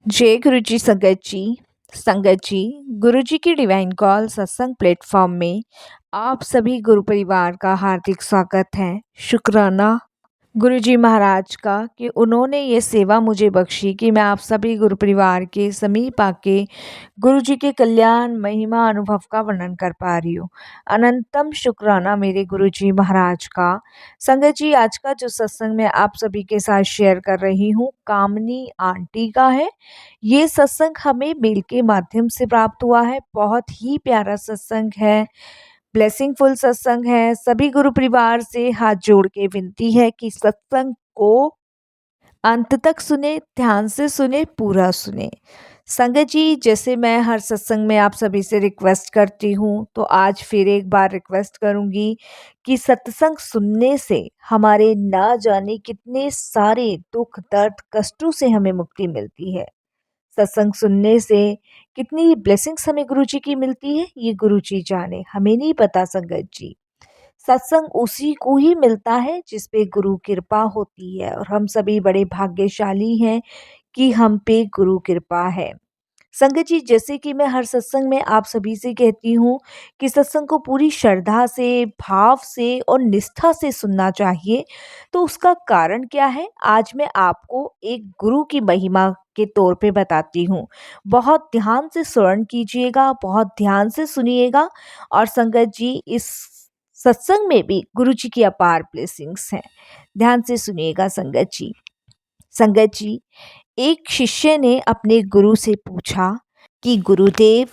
जय गुरु जी संगत जी गुरु जी की डिवाइन कॉल सत्संग प्लेटफॉर्म में आप सभी गुरु परिवार का हार्दिक स्वागत है। शुक्राना गुरु जी महाराज का कि उन्होंने ये सेवा मुझे बख्शी कि मैं आप सभी गुरु परिवार के समीप आके गुरु जी के कल्याण महिमा अनुभव का वर्णन कर पा रही हूँ। अनंतम शुक्राना मेरे गुरु जी महाराज का। संगत जी, आज का जो सत्संग मैं आप सभी के साथ शेयर कर रही हूँ कामनी आंटी का है। ये सत्संग हमें मेल के माध्यम से प्राप्त हुआ है। बहुत ही प्यारा सत्संग है, ब्लेसिंगफुल सत्संग है। सभी गुरु परिवार से हाथ जोड़ के विनती है कि सत्संग को अंत तक सुने, ध्यान से सुने, पूरा सुने। संगत जी, जैसे मैं हर सत्संग में आप सभी से रिक्वेस्ट करती हूँ, तो आज फिर एक बार रिक्वेस्ट करूँगी कि सत्संग सुनने से हमारे ना जाने कितने सारे दुख, दर्द, कष्टों से हमें मुक्ति मिलती है। सत्संग सुनने से कितनी ब्लेसिंग्स हमें गुरुजी की मिलती है, ये गुरुजी जाने, हमें नहीं पता। संगत जी, सत्संग उसी को ही मिलता है जिस पे गुरु कृपा होती है, और हम सभी बड़े भाग्यशाली हैं कि हम पे गुरु कृपा है। संगत जी, जैसे कि मैं हर सत्संग में आप सभी से कहती हूँ कि सत्संग को पूरी श्रद्धा से, भाव से और निष्ठा से सुनना चाहिए। तो उसका कारण क्या है, आज मैं आपको एक गुरु की महिमा के तौर पे बताती हूँ। बहुत ध्यान से श्रवण कीजिएगा, बहुत ध्यान से सुनिएगा। और संगत जी, इस सत्संग में भी गुरु जी की अपार ब्लेसिंग्स हैं। ध्यान से सुनिएगा संगत जी। संगत जी, एक शिष्य ने अपने गुरु से पूछा कि गुरुदेव,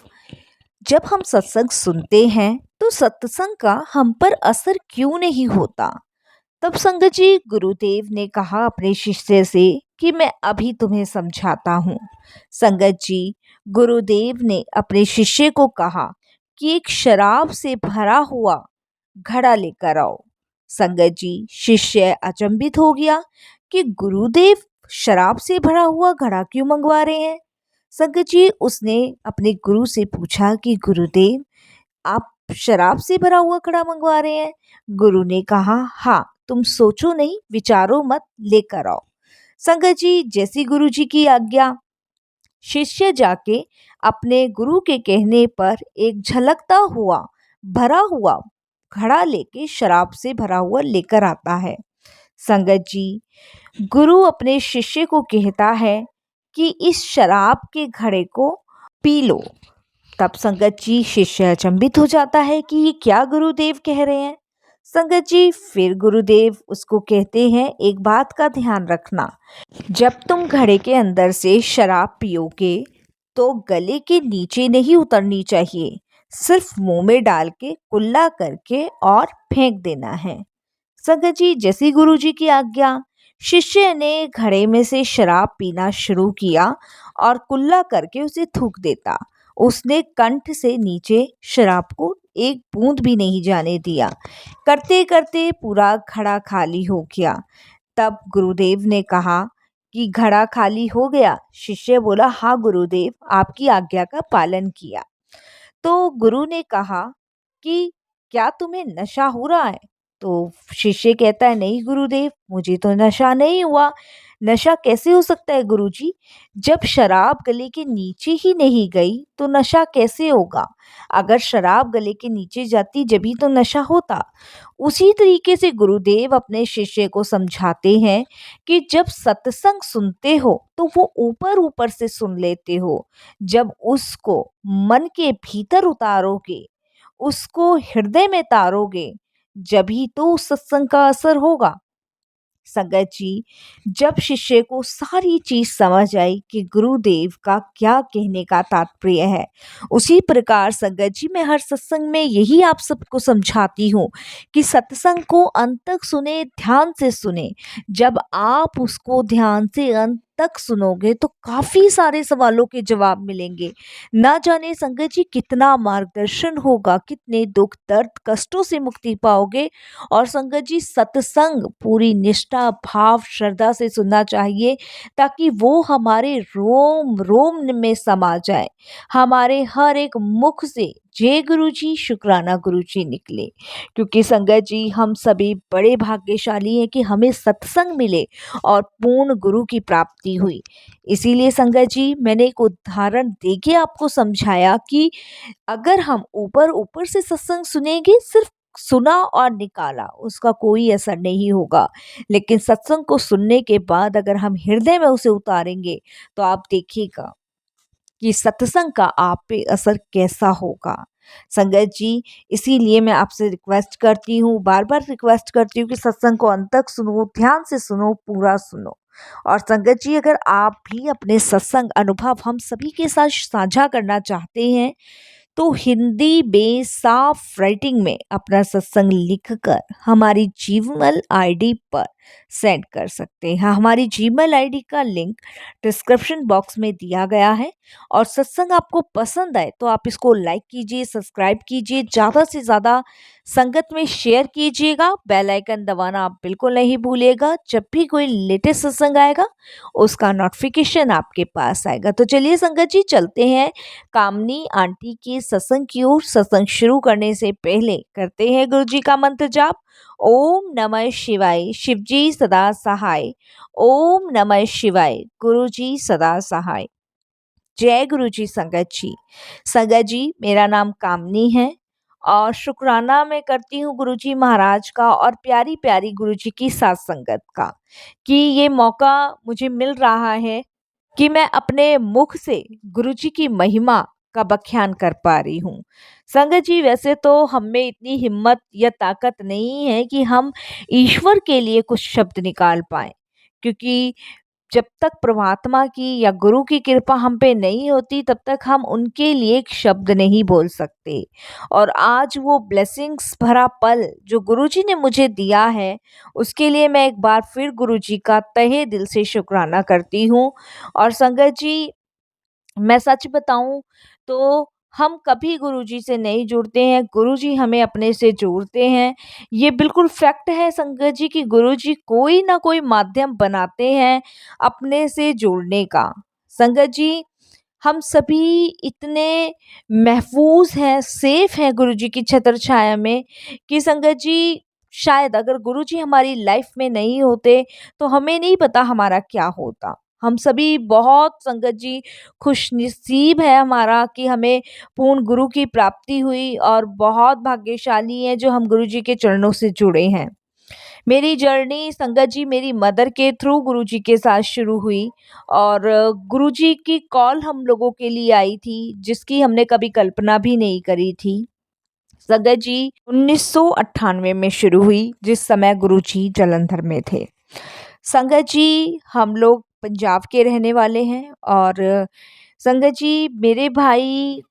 जब हम सत्संग सुनते हैं तो सत्संग का हम पर असर क्यों नहीं होता। तब संगत जी, गुरुदेव ने कहा अपने शिष्य से कि मैं अभी तुम्हें समझाता हूँ। संगत जी, गुरुदेव ने अपने शिष्य को कहा कि एक शराब से भरा हुआ घड़ा लेकर आओ। संगत जी, शिष्य अचंभित हो गया कि गुरुदेव शराब से भरा हुआ घड़ा क्यों मंगवा रहे हैं। संगत जी, उसने अपने गुरु से पूछा कि गुरुदेव, आप शराब से भरा हुआ घड़ा मंगवा रहे हैं। गुरु ने कहा, हाँ, तुम सोचो नहीं, विचारो मत, लेकर आओ। संगत जी, जैसी गुरु जी की आज्ञा, शिष्य जाके अपने गुरु के कहने पर एक झलकता हुआ भरा हुआ घड़ा लेके शराब से भरा हुआ लेकर आता है। संगत जी, गुरु अपने शिष्य को कहता है कि इस शराब के घड़े को पी लो। तब संगत जी, शिष्य अचंभित हो जाता है कि ये क्या गुरुदेव कह रहे हैं। संगत जी, फिर गुरुदेव उसको कहते हैं, एक बात का ध्यान रखना, जब तुम घड़े के अंदर से शराब पियोगे तो गले के नीचे नहीं उतरनी चाहिए, सिर्फ मुंह में डाल के कुल्ला करके और फेंक देना है। संगत जी, जैसी गुरुजी की आज्ञा, शिष्य ने घड़े में से शराब पीना शुरू किया और कुल्ला करके उसे थूक देता। उसने कंठ से नीचे शराब को एक बूंद भी नहीं जाने दिया। करते करते पूरा घड़ा खाली हो गया। तब गुरुदेव ने कहा कि घड़ा खाली हो गया। शिष्य बोला, हाँ गुरुदेव, आपकी आज्ञा का पालन किया। तो गुरु ने कहा कि क्या तुम्हें नशा हो रहा है। तो शिष्य कहता है, नहीं गुरुदेव, मुझे तो नशा नहीं हुआ। नशा कैसे हो सकता है गुरुजी, जब शराब गले के नीचे ही नहीं गई तो नशा कैसे होगा। अगर शराब गले के नीचे जाती जभी तो नशा होता। उसी तरीके से गुरुदेव अपने शिष्य को समझाते हैं कि जब सत्संग सुनते हो तो वो ऊपर ऊपर से सुन लेते हो, जब उसको मन के भीतर उतारोगे, उसको हृदय में तारोगे, जभी तो उस सत्संग का असर होगा। संगत जी, जब शिष्य को सारी चीज समझ आई कि गुरुदेव का क्या कहने का तात्पर्य है, उसी प्रकार संगत जी, मैं हर सत्संग में यही आप सबको समझाती हूँ कि सत्संग को अंत तक सुने, ध्यान से सुने। जब आप उसको ध्यान से अंत तक सुनोगे तो काफी सारे सवालों के जवाब मिलेंगे। ना जाने संगत जी कितना मार्गदर्शन होगा, कितने दुख, दर्द, कष्टों से मुक्ति पाओगे। और संगत जी, सत्संग पूरी निष्ठा, भाव, श्रद्धा से सुनना चाहिए ताकि वो हमारे रोम रोम में समा जाए, हमारे हर एक मुख से जय गुरुजी, शुक्राना गुरुजी निकले। क्योंकि संगत जी, हम सभी बड़े भाग्यशाली हैं कि हमें सत्संग मिले और पूर्ण गुरु की प्राप्ति हुई। इसीलिए संगत जी, मैंने एक उदाहरण देके आपको समझाया कि अगर हम ऊपर ऊपर से सत्संग सुनेंगे, सिर्फ सुना और निकाला, उसका कोई असर नहीं होगा। लेकिन सत्संग को सुनने के बाद अगर हम हृदय में उसे उतारेंगे, तो आप देखिएगा कि सत्संग का आप पे असर कैसा होगा। संगत जी, इसीलिए मैं आपसे रिक्वेस्ट करती हूँ, बार बार रिक्वेस्ट करती हूँ कि सत्संग को अंत तक सुनो, ध्यान से सुनो, पूरा सुनो। और संगत जी, अगर आप भी अपने सत्संग अनुभव हम सभी के साथ साझा करना चाहते हैं, तो हिंदी में साफ राइटिंग में अपना सत्संग लिखकर हमारी जीमेल आईडी पर सेंड कर सकते हैं। हमारी जीमेल आईडी का लिंक डिस्क्रिप्शन बॉक्स में दिया गया है। और सत्संग आपको पसंद आए तो आप इसको लाइक कीजिए, सब्सक्राइब कीजिए, ज़्यादा से ज़्यादा संगत में शेयर कीजिएगा। बेल आइकन दबाना आप बिल्कुल नहीं भूलिएगा। जब भी कोई लेटेस्ट सत्संग आएगा, उसका नोटिफिकेशन आपके पास आएगा। तो चलिए संगत जी, चलते हैं कामनी आंटी के सत्संग की ओर। सत्संग शुरू करने से पहले करते हैं गुरु जी का मंत्र जाप। ओम नमः शिवाय, शिव जी सदा सहाय। ओम नमः शिवाय, गुरु जी सदा सहाय। जय गुरु जी। संगत जी, संगत जी, मेरा नाम कामनी है और शुक्राना मैं करती हूँ गुरु जी महाराज का और प्यारी प्यारी गुरु जी की साथ संगत का, कि ये मौका मुझे मिल रहा है कि मैं अपने मुख से गुरु जी की महिमा का बख्यान कर पा रही हूँ। संगत जी, वैसे तो हम में इतनी हिम्मत या ताकत नहीं है कि हम ईश्वर के लिए कुछ शब्द निकाल पाए, क्योंकि जब तक परमात्मा की या गुरु की कृपा हम पे नहीं होती, तब तक हम उनके लिए एक शब्द नहीं बोल सकते। और आज वो ब्लेसिंग्स भरा पल जो गुरुजी ने मुझे दिया है, उसके लिए मैं एक बार फिर गुरुजी का तहे दिल से शुक्राना करती हूँ। और संगत जी, मैं सच बताऊं तो हम कभी गुरुजी से नहीं जुड़ते हैं, गुरुजी हमें अपने से जोड़ते हैं। ये बिल्कुल फैक्ट है संगत जी कि गुरुजी कोई ना कोई माध्यम बनाते हैं अपने से जोड़ने का। संगत जी, हम सभी इतने महफूज हैं, सेफ हैं गुरुजी की छत्र छाया में, कि संगत जी, शायद अगर गुरुजी हमारी लाइफ में नहीं होते तो हमें नहीं पता हमारा क्या होता। हम सभी बहुत संगत जी खुशनसीब है हमारा कि हमें पूर्ण गुरु की प्राप्ति हुई, और बहुत भाग्यशाली हैं जो हम गुरुजी के चरणों से जुड़े हैं। मेरी जर्नी संगत जी मेरी मदर के थ्रू गुरुजी के साथ शुरू हुई। और गुरुजी की कॉल हम लोगों के लिए आई थी, जिसकी हमने कभी कल्पना भी नहीं करी थी। संगत जी, 1998 में शुरू हुई, जिस समय गुरुजी जलंधर में थे। संगत जी, हम लोग पंजाब के रहने वाले हैं। और संगत जी, मेरे भाई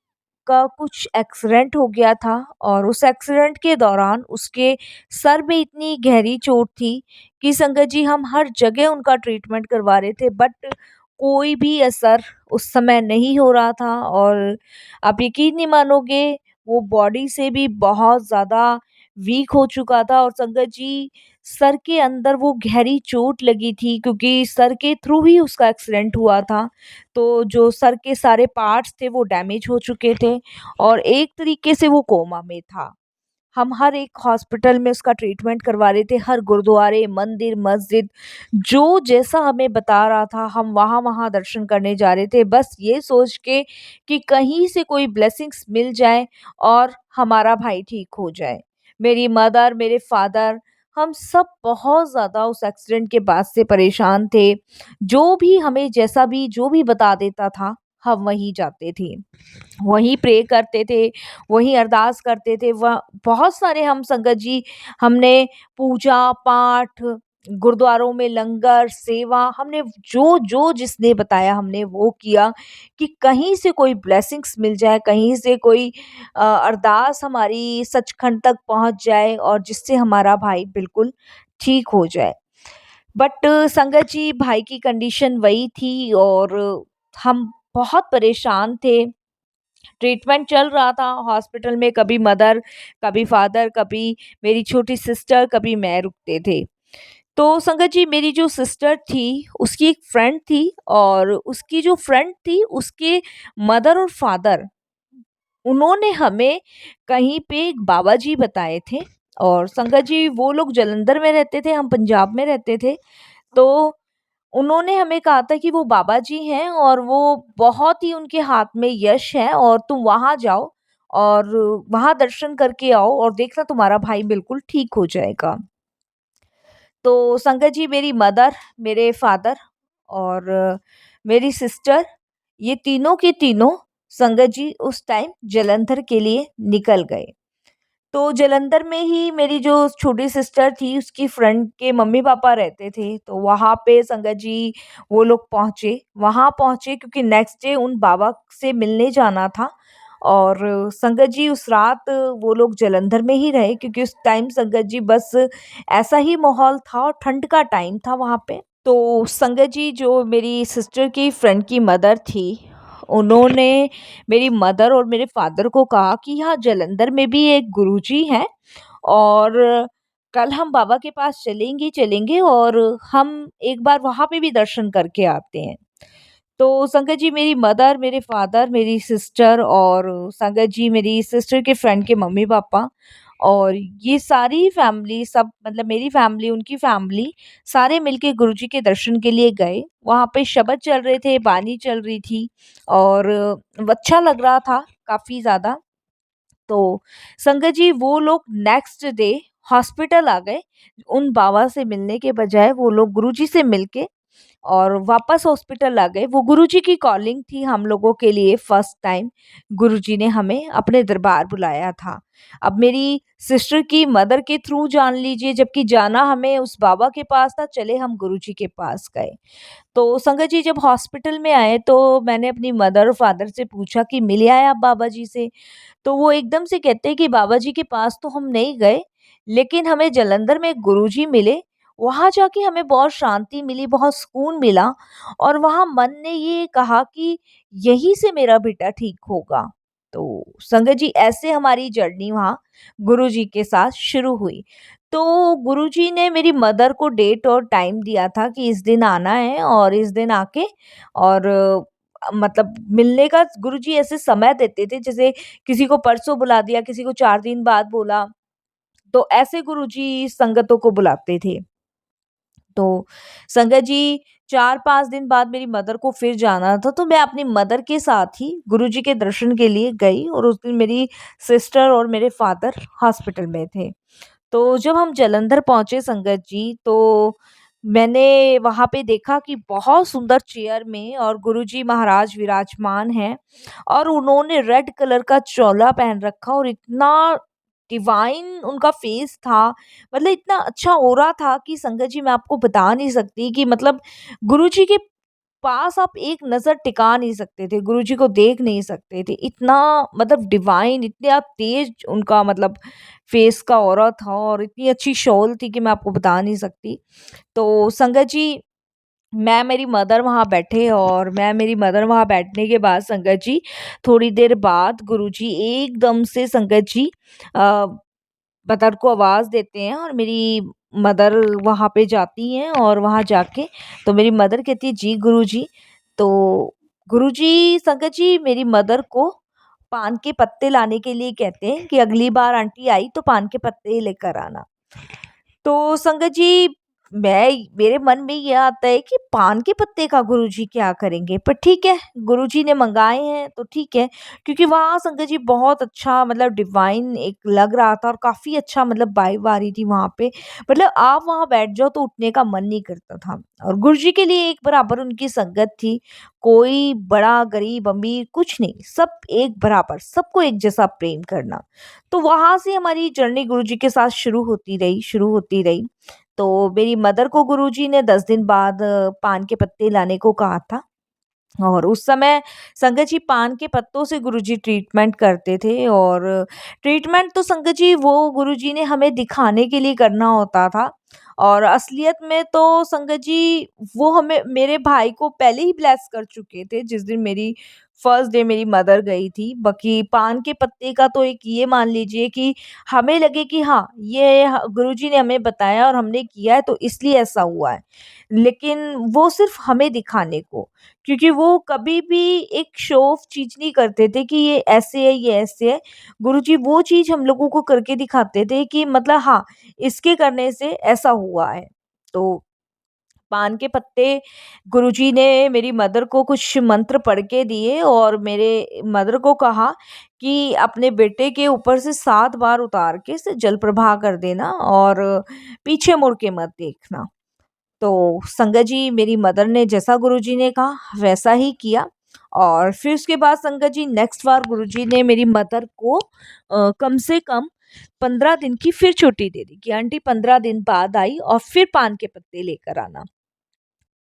का कुछ एक्सीडेंट हो गया था, और उस एक्सीडेंट के दौरान उसके सर में इतनी गहरी चोट थी कि संगत जी, हम हर जगह उनका ट्रीटमेंट करवा रहे थे, बट कोई भी असर उस समय नहीं हो रहा था। और आप यकीन नहीं मानोगे, वो बॉडी से भी बहुत ज़्यादा वीक हो चुका था। और संगत जी, सर के अंदर वो गहरी चोट लगी थी, क्योंकि सर के थ्रू ही उसका एक्सीडेंट हुआ था। तो जो सर के सारे पार्ट्स थे वो डैमेज हो चुके थे, और एक तरीके से वो कोमा में था। हम हर एक हॉस्पिटल में उसका ट्रीटमेंट करवा रहे थे, हर गुरुद्वारे, मंदिर, मस्जिद, जो जैसा हमें बता रहा था हम वहाँ वहाँ दर्शन करने जा रहे थे, बस ये सोच के कि कहीं से कोई ब्लेसिंग्स मिल जाए और हमारा भाई ठीक हो जाए। मेरी मदर, मेरे फादर, हम सब बहुत ज़्यादा उस एक्सीडेंट के बाद से परेशान थे। जो भी हमें जैसा भी जो भी बता देता था, हम वहीं जाते थे, वहीं प्रे करते थे, वहीं अरदास करते थे। वह बहुत सारे हम संगत जी, हमने पूजा पाठ, गुरुद्वारों में लंगर सेवा, हमने जो जो जिसने बताया हमने वो किया, कि कहीं से कोई ब्लेसिंग्स मिल जाए, कहीं से कोई अरदास हमारी सचखंड तक पहुंच जाए, और जिससे हमारा भाई बिल्कुल ठीक हो जाए। बट संगत जी, भाई की कंडीशन वही थी, और हम बहुत परेशान थे। ट्रीटमेंट चल रहा था हॉस्पिटल में, कभी मदर, कभी फादर, कभी मेरी छोटी सिस्टर, कभी मैं रुकते थे। तो संगत जी, मेरी जो सिस्टर थी उसकी एक फ्रेंड थी, और उसकी जो फ्रेंड थी उसके मदर और फादर, उन्होंने हमें कहीं पे एक बाबा जी बताए थे और संगत जी वो लोग जालंधर में रहते थे, हम पंजाब में रहते थे। तो उन्होंने हमें कहा था कि वो बाबा जी हैं और वो बहुत ही उनके हाथ में यश है और तुम वहाँ जाओ और वहाँ दर्शन करके आओ और देखना तुम्हारा भाई बिल्कुल ठीक हो जाएगा। तो संगत जी मेरी मदर, मेरे फादर और मेरी सिस्टर ये तीनों के तीनों संगत जी उस टाइम जालंधर के लिए निकल गए। तो जालंधर में ही मेरी जो छोटी सिस्टर थी उसकी फ्रेंड के मम्मी-पापा रहते थे, तो वहाँ पे संगत जी वो लोग पहुँचे। वहाँ पहुँचे क्योंकि नेक्स्ट डे उन बाबा से मिलने जाना था और संगत जी उस रात वो लोग जालंधर में ही रहे क्योंकि उस टाइम संगत जी बस ऐसा ही माहौल था और ठंड का टाइम था वहाँ पे। तो संगत जी जो मेरी सिस्टर की फ्रेंड की मदर थी, उन्होंने मेरी मदर और मेरे फादर को कहा कि यहाँ जालंधर में भी एक गुरुजी हैं और कल हम बाबा के पास चलेंगे और हम एक बार वहाँ पे भी दर्शन करके आते हैं। तो संगत जी मेरी मदर, मेरे फादर, मेरी सिस्टर और संगत जी मेरी सिस्टर के फ्रेंड के मम्मी-पापा और ये सारी फैमिली सब मतलब मेरी फैमिली, उनकी फैमिली सारे मिलके गुरुजी के दर्शन के लिए गए। वहाँ पे शबद चल रहे थे, बानी चल रही थी और अच्छा लग रहा था काफ़ी ज़्यादा। तो संगत जी वो लोग नेक्स्ट डे हॉस्पिटल आ गए। उन बाबा से मिलने के बजाय वो लोग गुरुजी से मिलके और वापस हॉस्पिटल आ गए। वो गुरुजी की कॉलिंग थी हम लोगों के लिए फर्स्ट टाइम गुरुजी ने हमें अपने दरबार बुलाया था। अब मेरी सिस्टर की मदर के थ्रू जान लीजिए जबकि जाना हमें उस बाबा के पास था, चले हम गुरुजी के पास गए। तो संगत जी जब हॉस्पिटल में आए तो मैंने अपनी मदर और फादर से पूछा कि मिले आए आप बाबा जी से? तो वो एकदम से कहते हैं कि बाबा जी के पास तो हम नहीं गए, लेकिन हमें जालंधर में एक गुरुजी मिले, वहाँ जाके हमें बहुत शांति मिली, बहुत सुकून मिला और वहाँ मन ने ये कहा कि यहीं से मेरा बेटा ठीक होगा। तो संगत जी ऐसे हमारी जर्नी वहाँ गुरुजी के साथ शुरू हुई। तो गुरुजी ने मेरी मदर को डेट और टाइम दिया था कि इस दिन आना है और इस दिन आके और मतलब मिलने का गुरुजी ऐसे समय देते थे जैसे किसी को परसों बुला दिया, किसी को 4 दिन बाद बोला, तो ऐसे गुरुजी संगतों को बुलाते थे। तो संगत जी 4-5 दिन बाद मेरी मदर को फिर जाना था, तो मैं अपनी मदर के साथ ही गुरुजी के दर्शन के लिए गई और उस दिन मेरी सिस्टर और मेरे फादर हॉस्पिटल में थे। तो जब हम जालंधर पहुँचे संगत जी, तो मैंने वहाँ पे देखा कि बहुत सुंदर चेयर में और गुरुजी महाराज विराजमान हैं और उन्होंने रेड कलर का चोला पहन रखा और इतना डिवाइन उनका फेस था, मतलब इतना अच्छा ऑरा था कि संगत जी मैं आपको बता नहीं सकती कि मतलब गुरुजी के पास आप एक नज़र टिका नहीं सकते थे, गुरुजी को देख नहीं सकते थे। इतना मतलब डिवाइन, इतना तेज उनका मतलब फेस का ऑरा था और इतनी अच्छी शॉल थी कि मैं आपको बता नहीं सकती। तो संगत जी मैं मेरी मदर वहाँ बैठने के बाद संगत जी थोड़ी देर बाद गुरुजी एकदम से संगत जी अ, मदर को आवाज़ देते हैं और मेरी मदर वहाँ पे जाती हैं और वहाँ जाके तो मेरी मदर कहती है जी गुरुजी। तो गुरुजी संगत जी मेरी मदर को पान के पत्ते लाने के लिए कहते हैं कि अगली बार आंटी आई तो पान के पत्ते लेकर आना। तो संगत जी मैं मेरे मन में ये आता है कि पान के पत्ते का गुरुजी क्या करेंगे? पर ठीक है, गुरुजी ने मँगाए हैं तो ठीक है, क्योंकि वहाँ संगत जी बहुत अच्छा मतलब डिवाइन एक लग रहा था और काफ़ी अच्छा मतलब वाइब आ रही थी वहाँ पे। मतलब आप वहाँ बैठ जाओ तो उठने का मन नहीं करता था और गुरुजी के लिए एक बराबर उनकी संगत थी। कोई बड़ा, गरीब, अमीर कुछ नहीं, सब एक बराबर, सबको एक जैसा प्रेम करना। तो वहाँ से हमारी जर्नी गुरुजी के साथ शुरू होती रही। तो मेरी मदर को गुरुजी ने 10 दिन बाद पान के पत्ते लाने को कहा था और उस समय संगत जी पान के पत्तों से गुरुजी ट्रीटमेंट करते थे और ट्रीटमेंट तो संगत जी वो गुरुजी ने हमें दिखाने के लिए करना होता था और असलियत में तो संगत जी वो हमें मेरे भाई को पहले ही ब्लेस कर चुके थे जिस दिन मेरी फर्स्ट डे मेरी मदर गई थी। बाकी पान के पत्ते का तो एक ये मान लीजिए कि हमें लगे कि हाँ, ये गुरुजी ने हमें बताया और हमने किया है तो इसलिए ऐसा हुआ है। लेकिन वो सिर्फ़ हमें दिखाने को, क्योंकि वो कभी भी एक शो ऑफ चीज़ नहीं करते थे कि ये ऐसे है, ये ऐसे है। गुरुजी वो चीज़ हम लोगों को करके दिखाते थे कि मतलब हाँ, इसके करने से ऐसा हुआ है। तो पान के पत्ते गुरुजी ने मेरी मदर को कुछ मंत्र पढ़ के दिए और मेरे मदर को कहा कि अपने बेटे के ऊपर से 7 बार उतार के इसे जल प्रवाह कर देना और पीछे मुड़ के मत देखना। तो संगत जी मेरी मदर ने जैसा गुरुजी ने कहा वैसा ही किया और फिर उसके बाद संगत जी नेक्स्ट बार गुरुजी ने मेरी मदर को कम से कम 15 दिन की फिर छुट्टी दे दी कि आंटी 15 दिन बाद आई और फिर पान के पत्ते लेकर आना।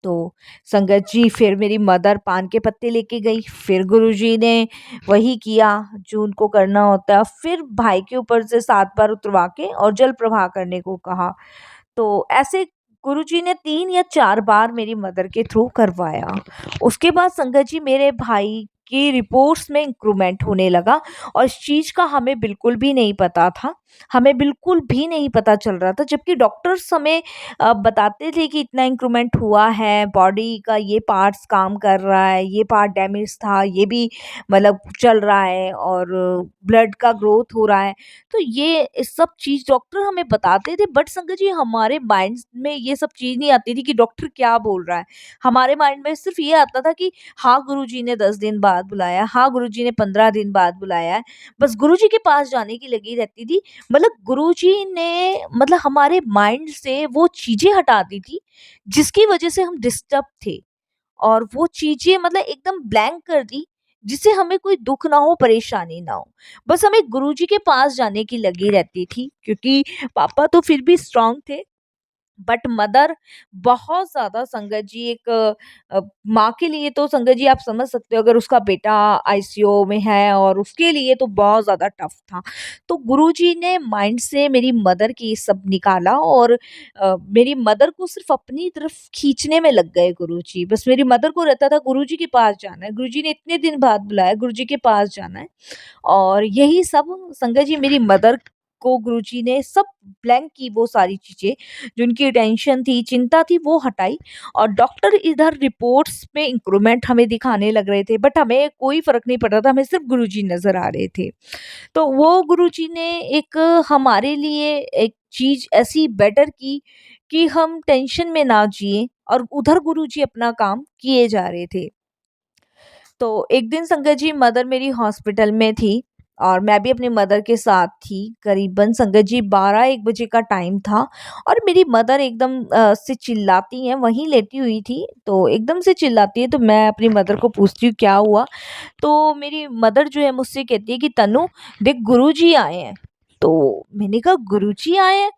तो संगत जी फिर मेरी मदर पान के पत्ते लेके गई, फिर गुरुजी ने वही किया जो उनको करना होता है, फिर भाई के ऊपर से 7 बार उतरवा के और जल प्रवाह करने को कहा। तो ऐसे गुरुजी ने 3 या 4 बार मेरी मदर के थ्रू करवाया। उसके बाद संगत जी मेरे भाई की रिपोर्ट्स में इंक्रीमेंट होने लगा और इस चीज़ का हमें बिल्कुल भी नहीं पता था। हमें बिल्कुल भी नहीं पता चल रहा था जबकि डॉक्टर्स हमें बताते थे कि इतना इंक्रीमेंट हुआ है, बॉडी का ये पार्ट्स काम कर रहा है, ये पार्ट डैमेज था, ये भी मतलब चल रहा है और ब्लड का ग्रोथ हो रहा है। तो ये सब चीज़ डॉक्टर हमें बताते थे बट संगत जी हमारे माइंड में ये सब चीज़ नहीं आती थी कि डॉक्टर क्या बोल रहा है। हमारे माइंड में सिर्फ ये आता था कि हाँ, गुरुजी ने 10 दिन बाद बुलाया, हाँ, गुरुजी ने 15 दिन बाद बुलाया है। बस गुरुजी के पास जाने की लगी रहती थी। मतलब गुरुजी ने मतलब हमारे माइंड से वो चीज़ें हटा दी थी, जिसकी वज़ह से हम डिस्टर्ब थे। और वो चीज़ें मतलब एकदम ब्लैंक कर दी, जिससे हमें कोई दुःख ना हो, परेशानी ना हो। बस हमें गुरुजी के पास जाने की लगी रहती थी क्योंकि पापा तो फिर भी स्ट्रॉन्ग थे बट मदर बहुत ज़्यादा संगत जी एक माँ के लिए तो संगत जी आप समझ सकते हो अगर उसका बेटा आईसीयू में है और उसके लिए तो बहुत ज़्यादा टफ था। तो गुरुजी ने माइंड से मेरी मदर की सब निकाला और मेरी मदर को सिर्फ अपनी तरफ खींचने में लग गए गुरुजी। बस मेरी मदर को रहता था गुरुजी के पास जाना है, गुरुजी ने इतने दिन बाद बुलाया, गुरुजी के पास जाना है। और यही सब संगत जी मेरी मदर को गुरुजी ने सब ब्लैंक की वो सारी चीज़ें, जो उनकी टेंशन थी, चिंता थी वो हटाई और डॉक्टर इधर रिपोर्ट्स में इंक्रीमेंट हमें दिखाने लग रहे थे बट हमें कोई फ़र्क नहीं पड़ रहा था, हमें सिर्फ गुरुजी नज़र आ रहे थे। तो वो गुरुजी ने एक हमारे लिए एक चीज़ ऐसी बेटर की कि हम टेंशन में ना जिएँ और उधर गुरुजी अपना काम किए जा रहे थे। तो एक दिन संगत जी मदर मेरी हॉस्पिटल में थी और मैं भी अपनी मदर के साथ थी। करीबन संगत जी 12-1 बजे का टाइम था और मेरी मदर एकदम से चिल्लाती हैं, वहीं लेटी हुई थी, तो एकदम से चिल्लाती है तो मैं अपनी मदर को पूछती हूँ क्या हुआ? तो मेरी मदर जो है मुझसे कहती है कि तनु देख गुरुजी आए हैं। तो मैंने कहा गुरुजी आए हैं?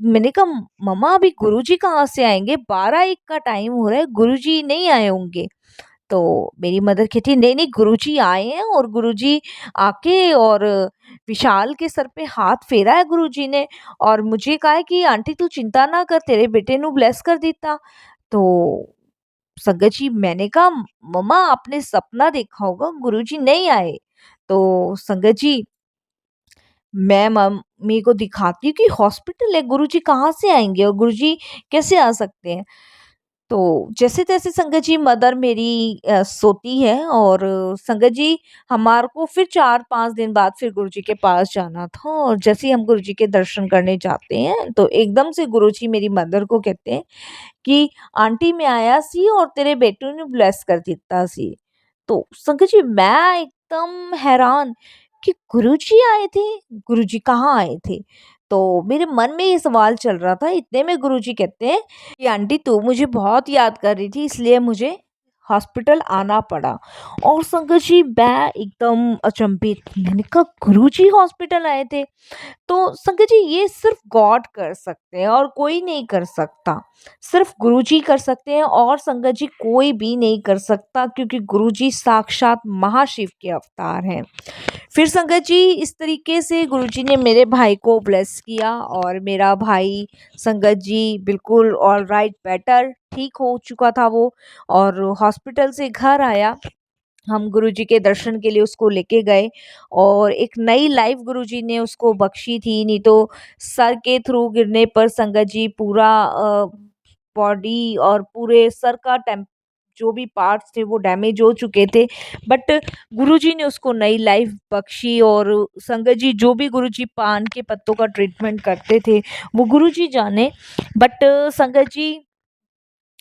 मैंने कहा मम्मा अभी गुरुजी कहाँ से आएँगे? 12-1 का टाइम हो रहा है, गुरुजी नहीं आए होंगे। तो मेरी मदर कहती नहीं नहीं गुरुजी आए हैं और गुरुजी आके और विशाल के सर पे हाथ फेरा है गुरुजी ने और मुझे कहा है कि आंटी तू चिंता ना कर तेरे बेटे नु ब्लेस कर देता। तो संगत जी मैंने कहा मम्मा आपने सपना देखा होगा गुरुजी नहीं आए। तो संगत जी मैं मम्मी को दिखाती हूँ कि हॉस्पिटल है गुरुजी कहाँ से आएंगे और गुरुजी कैसे आ सकते हैं। तो जैसे-तैसे संगत जी मदर मेरी सोती है और संगत जी हमारे को फिर 4-5 दिन बाद फिर गुरुजी के पास जाना था और जैसे ही हम गुरुजी के दर्शन करने जाते हैं, तो एकदम से गुरुजी मेरी मदर को कहते हैं कि आंटी मैं आया सी और तेरे बेटू ने ब्लेस कर दिता सी। तो संगत जी मैं एकदम हैरान कि गुरुजी आए थे, गुरुजी कहाँ आए थे? तो मेरे मन में ये सवाल चल रहा था, इतने में गुरुजी कहते हैं कि आंटी तू मुझे बहुत याद कर रही थी इसलिए मुझे हॉस्पिटल आना पड़ा। और संगत जी मैं एकदम अचंभित, मैंने कहा गुरुजी हॉस्पिटल आए थे? तो संगत जी ये सिर्फ गॉड कर सकते हैं और कोई नहीं कर सकता। सिर्फ गुरुजी कर सकते हैं और संगत जी कोई भी नहीं कर सकता क्योंकि गुरुजी साक्षात महाशिव के अवतार हैं। फिर संगत जी इस तरीके से गुरुजी ने मेरे भाई को ब्लेस किया और मेरा भाई संगत जी बिल्कुल ऑल राइट बेटर ठीक हो चुका था वो, और हॉस्पिटल से घर आया। हम गुरुजी के दर्शन के लिए उसको लेके गए और एक नई लाइफ गुरुजी ने उसको बख्शी थी। नहीं तो सर के थ्रू गिरने पर संगत जी पूरा बॉडी और पूरे सर का टेम जो भी पार्ट्स थे वो डैमेज हो चुके थे। बट गुरुजी ने उसको नई लाइफ बख्शी, और संगत जी जो भी गुरुजी पान के पत्तों का ट्रीटमेंट करते थे वो गुरुजी जाने। बट संगत जी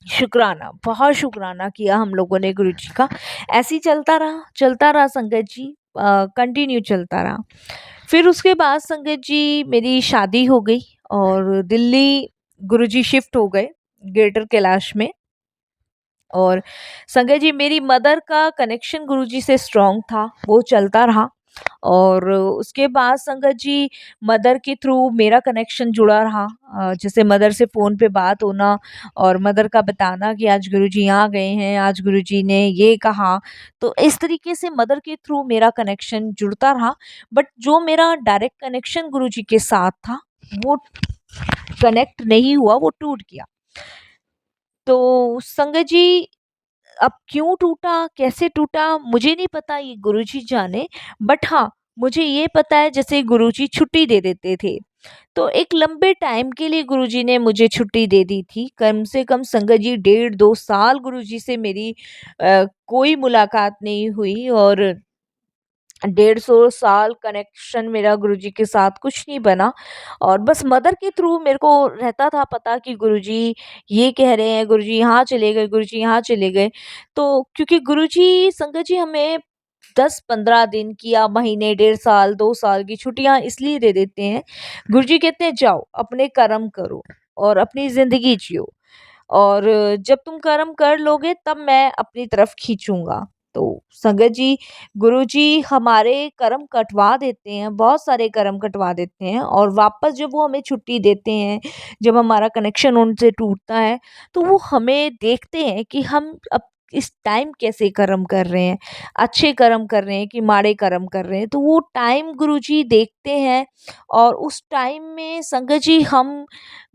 शुक्राना, बहुत शुक्राना किया हम लोगों ने गुरुजी का। ऐसे ही चलता रहा संगत जी, कंटिन्यू चलता रहा। फिर उसके बाद संगत जी मेरी शादी हो गई और दिल्ली गुरुजी शिफ्ट हो गए ग्रेटर कैलाश में। और संगत जी मेरी मदर का कनेक्शन गुरुजी से स्ट्रॉन्ग था, वो चलता रहा। और उसके बाद संगत जी मदर के थ्रू मेरा कनेक्शन जुड़ा रहा। जैसे मदर से फ़ोन पे बात होना और मदर का बताना कि आज गुरुजी यहाँ गए हैं, आज गुरुजी ने ये कहा। तो इस तरीके से मदर के थ्रू मेरा कनेक्शन जुड़ता रहा। बट जो मेरा डायरेक्ट कनेक्शन गुरुजी के साथ था वो कनेक्ट नहीं हुआ, वो टूट गया। तो संगत जी अब क्यों टूटा, कैसे टूटा मुझे नहीं पता, ये गुरुजी जाने। बट हाँ, मुझे ये पता है जैसे गुरुजी छुट्टी दे देते थे, तो एक लंबे टाइम के लिए गुरुजी ने मुझे छुट्टी दे दी थी। कम से कम संगत जी 1.5-2 साल गुरुजी से मेरी कोई मुलाकात नहीं हुई, और 150 साल कनेक्शन मेरा गुरुजी के साथ कुछ नहीं बना। और बस मदर के थ्रू मेरे को रहता था पता कि गुरुजी ये कह रहे हैं, गुरुजी यहाँ चले गए, गुरुजी यहाँ चले गए। तो क्योंकि गुरुजी संगत जी हमें 10-15 दिन की या महीने, 1.5 साल 2 साल की छुट्टियां इसलिए दे देते हैं। गुरुजी कहते हैं जाओ अपने कर्म करो और अपनी जिंदगी जियो, और जब तुम कर्म कर लोगे तब मैं अपनी तरफ खींचूंगा। तो संगत जी गुरुजी हमारे कर्म कटवा देते हैं, बहुत सारे कर्म कटवा देते हैं, और वापस जब वो हमें छुट्टी देते हैं, जब हमारा कनेक्शन उनसे टूटता है, तो वो हमें देखते हैं कि हम अब इस टाइम कैसे कर्म कर रहे हैं, अच्छे कर्म कर रहे हैं कि माड़े कर्म कर रहे हैं। तो वो टाइम गुरुजी देखते हैं, और उस टाइम में संगत जी हम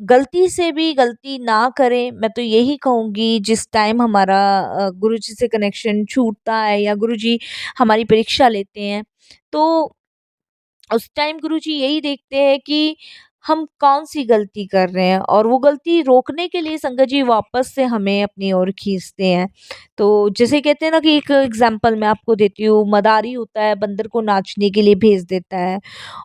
गलती से भी गलती ना करें। मैं तो यही कहूँगी जिस टाइम हमारा गुरुजी से कनेक्शन छूटता है या गुरुजी हमारी परीक्षा लेते हैं, तो उस टाइम गुरुजी यही देखते हैं कि हम कौन-सी गलती कर रहे हैं, और वो गलती रोकने के लिए संगत जी वापस से हमें अपनी ओर खींचते हैं। तो जैसे कहते हैं ना कि एक एग्ज़ाम्पल मैं आपको देती हूँ, मदारी होता है, बंदर को नाचने के लिए भेज देता है,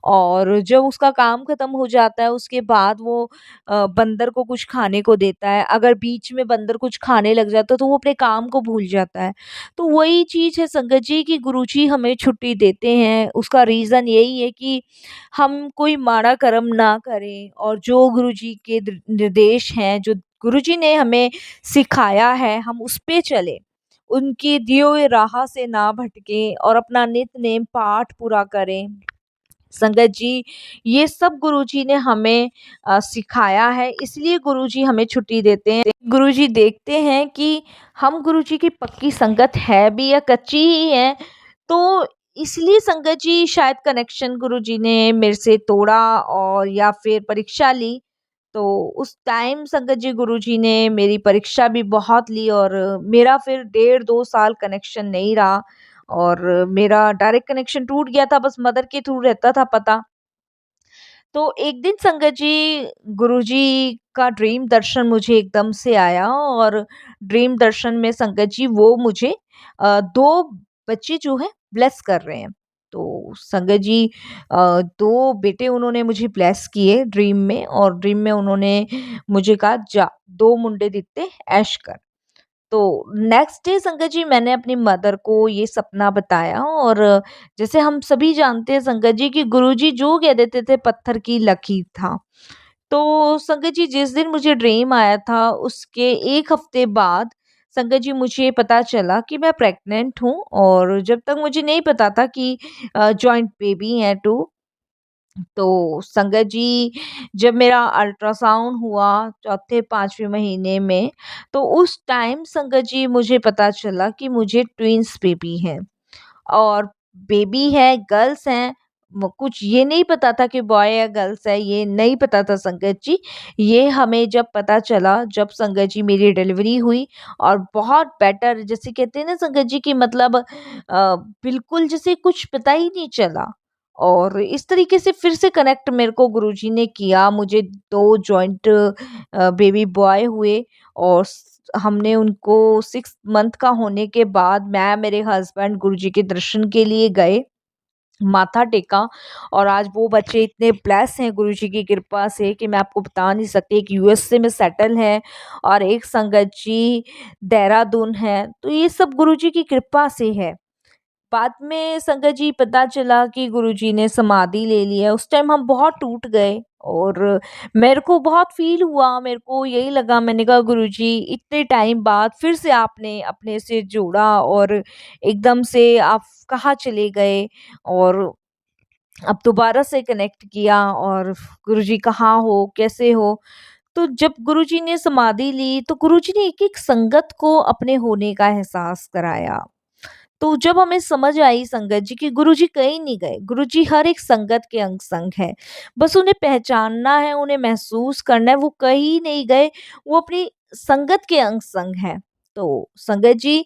और जब उसका काम ख़त्म हो जाता है उसके बाद वो बंदर को कुछ खाने को देता है। अगर बीच में बंदर कुछ खाने लग जाता है तो वो अपने काम को भूल जाता है। तो वही चीज़ है संगत जी कि गुरुजी हमें छुट्टी देते हैं, उसका रीज़न यही है कि हम कोई माड़ा कर्म ना करें, और जो गुरुजी के निर्देश हैं, जो गुरुजी ने हमें सिखाया है, हम उस पे चलें। उनकी दिए हुए राह से ना भटकें और अपना नित्य नेम पाठ पूरा करें। संगत जी ये सब गुरुजी ने हमें सिखाया है, इसलिए गुरुजी हमें छुट्टी देते हैं। गुरुजी देखते हैं कि हम गुरुजी की पक्की संगत है भी या कच्ची ही है। तो इसलिए संगत जी शायद कनेक्शन गुरुजी ने मेरे से तोड़ा और या फिर परीक्षा ली। तो उस टाइम संगत जी गुरुजी ने मेरी परीक्षा भी बहुत ली, और मेरा फिर 1.5-2 साल कनेक्शन नहीं रहा, और मेरा डायरेक्ट कनेक्शन टूट गया था, बस मदर के थ्रू रहता था पता। तो एक दिन संगत जी गुरुजी का ड्रीम दर्शन मुझे एकदम से आया, और ड्रीम दर्शन में संगत जी वो मुझे 2 बच्चे जो हैं ब्लेस कर रहे हैं। तो संगत जी 2 बेटे उन्होंने मुझे ब्लेस किए ड्रीम में, और ड्रीम में उन्होंने मुझे कहा जा 2 मुंडे दित्ते ऐश कर। तो नेक्स्ट डे संगत जी मैंने अपनी मदर को ये सपना बताया, और जैसे हम सभी जानते हैं संगत जी कि गुरुजी जो कह देते थे पत्थर की लकीर था। तो संगत जी जिस दिन मुझे ड्रीम आया था उसके 1 हफ्ते बाद संगत जी मुझे पता चला कि मैं प्रेग्नेंट हूँ, और जब तक मुझे नहीं पता था कि जॉइंट बेबी है 2। तो संगत जी जब मेरा अल्ट्रासाउंड हुआ चौथे 5वें महीने में, तो उस टाइम संगत जी मुझे पता चला कि मुझे ट्विन्स बेबी हैं। और बेबी है, गर्ल्स हैं, कुछ ये नहीं पता था कि बॉय या गर्ल्स है, ये नहीं पता था संगत जी। ये हमें जब पता चला, जब संगत जी मेरी डिलीवरी हुई, और बहुत बेटर, जैसे कहते हैं ना संगत जी की मतलब बिल्कुल जैसे कुछ पता ही नहीं चला। और इस तरीके से फिर से कनेक्ट मेरे को गुरुजी ने किया, मुझे 2 जॉइंट बेबी बॉय हुए, और हमने उनको 6 मंथ का होने के बाद मैं मेरे हस्बैंड गुरुजी के दर्शन के लिए गए, माथा टेका, और आज वो बच्चे इतने ब्लेस हैं गुरुजी की कृपा से कि मैं आपको बता नहीं सकती। एक यूएसए में सेटल है, और एक संगत जी देहरादून है, तो ये सब गुरुजी की कृपा से है। बाद में संगत जी पता चला कि गुरुजी ने समाधि ले ली है। उस टाइम हम बहुत टूट गए, और मेरे को बहुत फील हुआ, मेरे को यही लगा, मैंने कहा गुरुजी इतने टाइम बाद फिर से आपने अपने से जोड़ा, और एकदम से आप कहाँ चले गए, और अब दोबारा से कनेक्ट किया, और गुरुजी कहाँ हो, कैसे हो? तो जब गुरुजी ने समाधि ली, तो गुरुजी ने एक-एक संगत को अपने होने का एहसास कराया। तो जब हमें समझ आई संगत जी कि गुरुजी कहीं नहीं गए, गुरुजी हर एक संगत के अंग संग है। बस उन्हें पहचानना है, उन्हें महसूस करना है, वो कहीं नहीं गए, वो अपनी संगत के अंग संग है। तो संगत जी,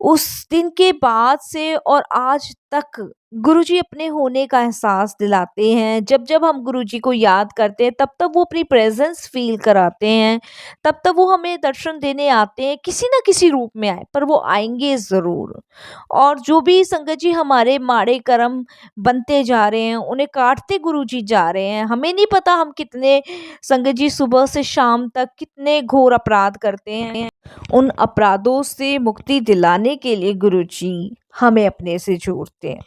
उस दिन के बाद से और आज तक गुरुजी अपने होने का एहसास दिलाते हैं। जब-जब हम गुरुजी को याद करते हैं, तब-तब वो अपनी प्रेज़ेंस फ़ील कराते हैं। तब-तब वो हमें दर्शन देने आते हैं, किसी न किसी रूप में आए, पर वो आएँगे ज़रूर। और जो भी संगत जी हमारे माड़े कर्म बनते जा रहे हैं, उन्हें काटते गुरुजी जा रहे हैं। हमें नहीं पता हम कितने संगत जी सुबह से शाम तक कितने घोर अपराध करते हैं। उन अपराधों से मुक्ति दिलाने के लिए गुरुजी हमें अपने से जोड़ते हैं।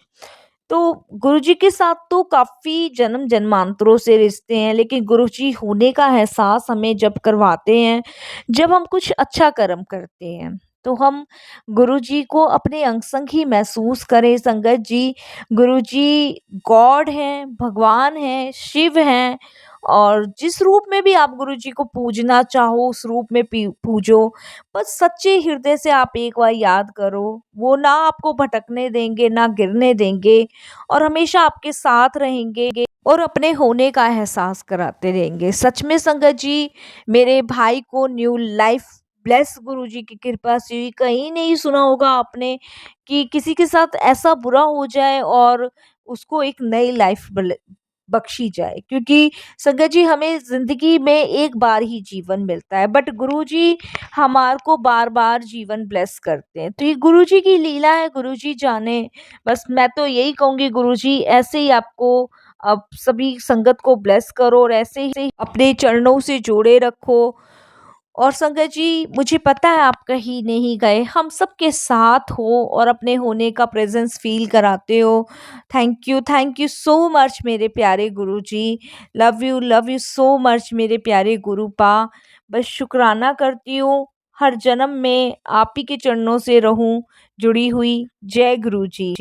तो गुरुजी के साथ तो काफ़ी जन्म जन्मांतरों से रिश्ते हैं, लेकिन गुरुजी होने का एहसास हमें जब करवाते हैं, जब हम कुछ अच्छा कर्म करते हैं, तो हम गुरुजी को अपने अंग संग ही महसूस करें संगत जी। गुरुजी गॉड हैं, भगवान हैं, शिव हैं, और जिस रूप में भी आप गुरुजी को पूजना चाहो, उस रूप में पूजो। बस सच्चे हृदय से आप एक बार याद करो, वो ना आपको भटकने देंगे, ना गिरने देंगे, और हमेशा आपके साथ रहेंगे, और अपने होने का एहसास कराते रहेंगे। सच में संगत जी, मेरे भाई को न्यू लाइफ ब्लेस गुरुजी की कृपा से हुई। कहीं नहीं सुना होगा आपने कि किसी के साथ ऐसा बुरा हो जाए और उसको एक नई लाइफ बख्शी जाए, क्योंकि संगत जी हमें जिंदगी में एक बार ही जीवन मिलता है, बट गुरुजी हमार को बार बार जीवन ब्लेस करते हैं। तो ये गुरुजी की लीला है, गुरुजी जाने। बस मैं तो यही कहूंगी, गुरुजी ऐसे ही आपको अब सभी संगत को ब्लेस करो, और ऐसे ही अपने चरणों से जोड़े रखो। और संगत जी, मुझे पता है आप कहीं नहीं गए, हम सबके साथ हो, और अपने होने का प्रेजेंस फील कराते हो। थैंक यू सो मच मेरे प्यारे गुरुजी। लव यू सो मच मेरे प्यारे गुरुपा। बस शुक्राना करती हूँ, हर जन्म में आप ही के चरणों से रहूं जुड़ी हुई। जय गुरु जी।